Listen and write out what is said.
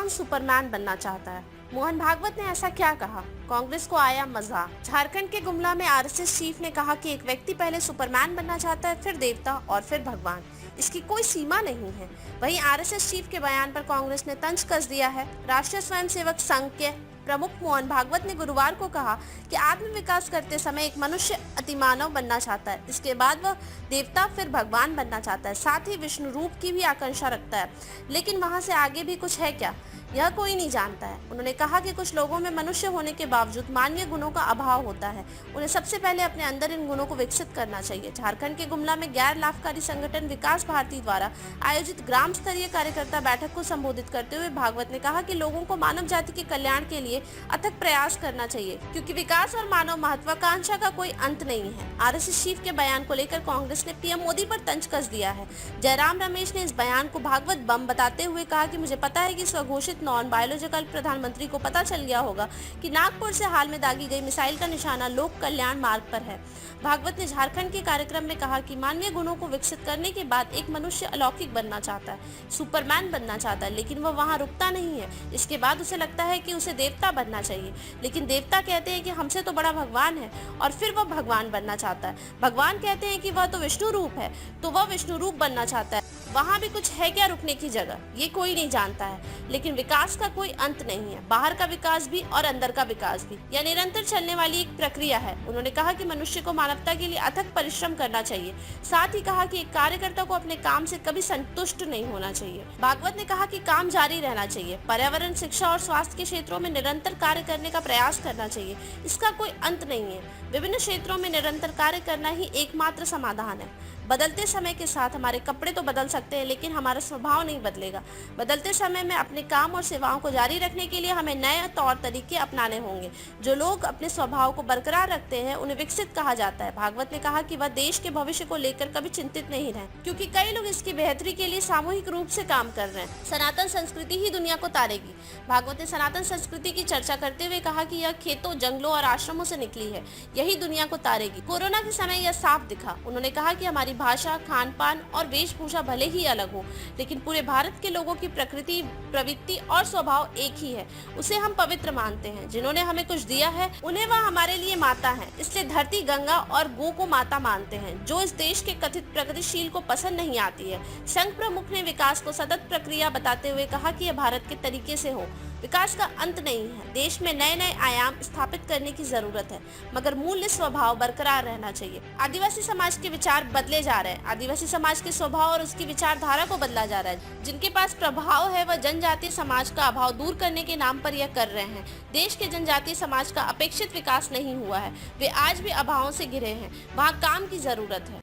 कौन सुपरमैन बनना चाहता है? मोहन भागवत ने ऐसा क्या कहा? कांग्रेस को आया मजा। झारखंड के गुमला में आरएसएस चीफ ने कहा कि एक व्यक्ति पहले सुपरमैन बनना चाहता है, फिर देवता और फिर भगवान। इसकी कोई सीमा नहीं है। वहीं आरएसएस चीफ के बयान पर कांग्रेस ने तंज कस दिया है। राष्ट्रीय स्वयंसेवक संघ के प्रमुख मोहन भागवत ने गुरुवार को कहा कि आत्म विकास करते समय एक मनुष्य अतिमानव बनना चाहता है, इसके बाद वह देवता फिर भगवान बनना चाहता है, साथ ही विष्णु रूप की भी आकांक्षा रखता है। लेकिन वहां से आगे भी कुछ है क्या, यह कोई नहीं जानता है। उन्होंने कहा कि कुछ लोगों में मनुष्य होने के बावजूद मानवीय गुणों का अभाव होता है। उन्हें सबसे पहले अपने अंदर इन गुणों को विकसित करना चाहिए। झारखंड के गुमला में गैर लाभकारी संगठन विकास भारती द्वारा आयोजित ग्राम स्तरीय कार्यकर्ता बैठक को संबोधित करते हुए भागवत ने कहा कि लोगों को मानव जाति के कल्याण के लिए अथक प्रयास करना चाहिए, क्योंकि विकास और मानव महत्वाकांक्षा का कोई अंत नहीं है। आरएसएस चीफ के बयान को लेकर कांग्रेस ने पीएम मोदी पर तंज कस दिया है। जयराम रमेश ने इस बयान को भागवत बम बताते हुए कहा कि मुझे पता है कि स्वघोषित नॉन बायोलॉजिकल प्रधानमंत्री को पता चल गया होगा कि नागपुर से हाल में दागी गई मिसाइल का निशाना लोक कल्याण मार्ग पर है। भागवत ने झारखंड के कार्यक्रम में कहा कि मानवीय गुणों को विकसित करने के बाद एक मनुष्य अलौकिक बनना चाहता है, सुपरमैन बनना चाहता है, लेकिन वह वहां रुकता नहीं है। इसके बाद उसे लगता है कि उसे देवता बनना चाहिए, लेकिन देवता कहते हैं कि हमसे तो बड़ा भगवान है, और फिर वह भगवान बनना चाहता है। भगवान कहते हैं कि वह तो विष्णु रूप है, तो वह विष्णु रूप बनना चाहता है। वहाँ भी कुछ है क्या रुकने की जगह, ये कोई नहीं जानता है। लेकिन विकास का कोई अंत नहीं है, बाहर का विकास भी और अंदर का विकास भी, यह निरंतर चलने वाली एक प्रक्रिया है। उन्होंने कहा कि मनुष्य को मानवता के लिए अथक परिश्रम करना चाहिए। साथ ही कहा कि एक कार्यकर्ता को अपने काम से कभी संतुष्ट नहीं होना चाहिए। भागवत ने कहा कि काम जारी रहना चाहिए, पर्यावरण, शिक्षा और स्वास्थ्य के क्षेत्रों में निरंतर कार्य करने का प्रयास करना चाहिए। इसका कोई अंत नहीं है। विभिन्न क्षेत्रों में निरंतर कार्य करना ही एकमात्र समाधान है। बदलते समय के साथ हमारे कपड़े तो बदल सकते हैं, लेकिन हमारा स्वभाव नहीं बदलेगा। बदलते समय में अपने काम और सेवाओं को जारी रखने के लिए हमें नए तौर तरीके अपनाने होंगे। जो लोग अपने स्वभाव को बरकरार रखते हैं उन्हें विकसित कहा जाता है। भागवत ने कहा कि वह देश के भविष्य को लेकर कभी चिंतित नहीं रहे, क्योंकि कई लोग इसकी बेहतरी के लिए सामूहिक रूप से काम कर रहे हैं। सनातन संस्कृति ही दुनिया को तारेगी। भागवत ने सनातन संस्कृति की चर्चा करते हुए कहा कि यह खेतों, जंगलों और आश्रमों से निकली है, यही दुनिया को तारेगी। कोरोना के समय यह साफ दिखा। उन्होंने कहा कि हमारी भाषा, खान पान और वेशभूषा भले ही अलग हो, लेकिन पूरे भारत के लोगों की प्रकृति, प्रवृत्ति और स्वभाव एक ही है। उसे हम पवित्र मानते हैं। जिन्होंने हमें कुछ दिया है उन्हें वह हमारे लिए माता है, इसलिए धरती, गंगा और गो को माता मानते हैं, जो इस देश के कथित प्रगतिशील को पसंद नहीं आती है। संघ प्रमुख ने विकास को सतत प्रक्रिया बताते हुए कहा कि यह भारत के तरीके से हो। विकास का अंत नहीं है। देश में नए नए आयाम स्थापित करने की जरूरत है, मगर मूल्य स्वभाव बरकरार रहना चाहिए। आदिवासी समाज के विचार बदले जा रहे हैं। आदिवासी समाज के स्वभाव और उसकी विचारधारा को बदला जा रहा है। जिनके पास प्रभाव है वह जनजातीय समाज का अभाव दूर करने के नाम पर यह कर रहे हैं। देश के जनजातीय समाज का अपेक्षित विकास नहीं हुआ है, वे आज भी अभावों से घिरे हैं। वहाँ काम की जरूरत है।